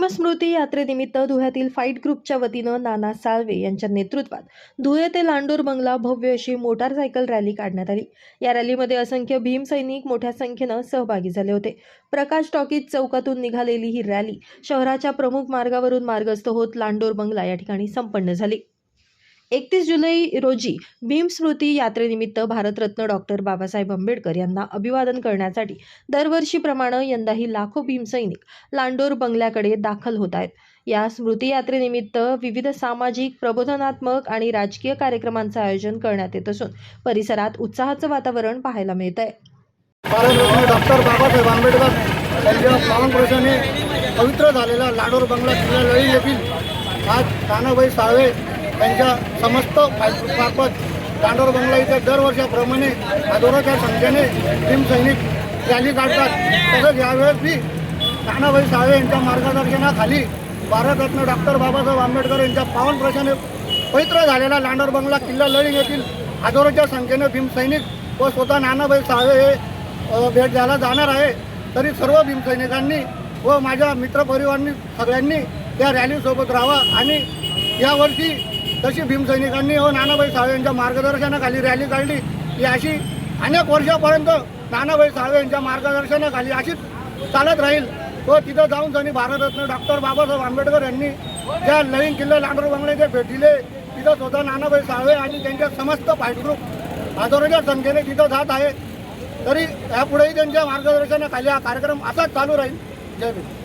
भीमस्मृती यात्रेनिमित्त धुळ्यातील फाईट ग्रुपच्या वतीनं नाना साळवे यांच्या नेतृत्वात धुळे ते लांडोर बंगला भव्य अशी मोटारसायकल रॅली काढण्यात आली। या रॅलीमध्ये असंख्य भीम सैनिक मोठ्या संख्येनं सहभागी झाले होते। प्रकाश टॉकीज चौकातून निघालेली ही रॅली शहराच्या प्रमुख मार्गावरून मार्गस्थ होत लांडोर बंगला या ठिकाणी संपन्न झाली। 31 जुलै रोजी भीमस्मृती यात्रेनिमित्त भारतरत्न डॉक्टर बाबासाहेब आंबेडकर यांना अभिवादन करण्यासाठी दरवर्षीप्रमाणे यंदाही लाखो भीमसैनिक लांडोर बंगल्याकडे दाखल होत आहेत। या स्मृती यात्रेनिमित्त विविध सामाजिक, प्रबोधनात्मक आणि राजकीय कार्यक्रमांचं आयोजन करण्यात येत असून परिसरात उत्साहाचं वातावरण पाहायला मिळत आहे। भारतरत्न डॉक्टर बाबासाहेब आंबेडकर यांच्या पावन पुरुषाने पवित्र झालेला लांडोर बंगला किल्ला लळी येथील आज नानाभाई साळवे यांच्या समस्त मार्फत लांडोर बंगला इथे दरवर्षाप्रमाणे हजारोच्या संख्येने भीम सैनिक रॅली काढतात। तसंच यावेळेस बी नानाभाई साळवे यांच्या मार्गदर्शनाखाली भारतरत्न डॉक्टर बाबासाहेब आंबेडकर यांच्या पावन पुरुषाने पवित्र झालेला लांडोर बंगला किल्ला लळी येथील हजारोच्या संख्येने भीम सैनिक व स्वतः नानाभाई साळवे हे भेट द्यायला जाणार आहे। तरी सर्व भीम सैनिकांनी व माझ्या मित्रपरिवारांनी सगळ्यांनी या रॅलीसोबत राहावं आणि यावर्षी तशी भीम सैनिकांनी व नानाभाई साळवे यांच्या मार्गदर्शनाखाली रॅली काढली ही अशी अनेक वर्षापर्यंत नानाभाई साळवे यांच्या मार्गदर्शनाखाली अशीच चालत राहील व तिथं जाऊन त्यांनी भारतरत्न डॉक्टर बाबासाहेब आंबेडकर यांनी ज्या नवीन किल्ला लांडोर बंगल्याचे भेट दिले तिथं स्वतः नानाभाई साळवे आणि त्यांच्या समस्त फाईट ग्रुप हजारोच्या संख्येने तिथं जात आहे। तरी यापुढेही त्यांच्या मार्गदर्शनाखाली हा कार्यक्रम असाच चालू राहील। जय भीम।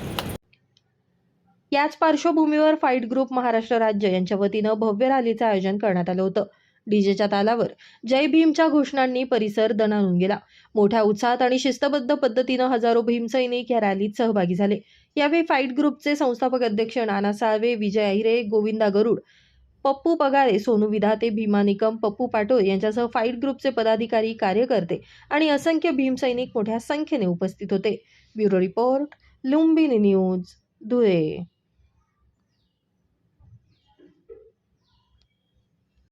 याच पार्श्वभूमीवर फाईट ग्रुप महाराष्ट्र राज्य यांच्या वतीनं भव्य रॅलीचं आयोजन करण्यात आलं होतं। डीजेच्या तालावर जय भीमच्या घोषणांनी परिसर दणाणून गेला। मोठ्या उत्साहात आणि शिस्तबद्ध पद्धतीनं हजारो भीमसैनिक या रॅलीत सहभागी झाले। यावेळी फाईट ग्रुपचे संस्थापक अध्यक्ष नाना साळवे, विजय अहिरे, गोविंदा गरुड, पप्पू पगारे, सोनू विधाते, भीमा निकम, पप्पू पाटोळ यांच्यासह फाईट ग्रुपचे पदाधिकारी, कार्यकर्ते आणि असंख्य भीमसैनिक मोठ्या संख्येने उपस्थित होते। Bureau report, Lumbini news, Dhule.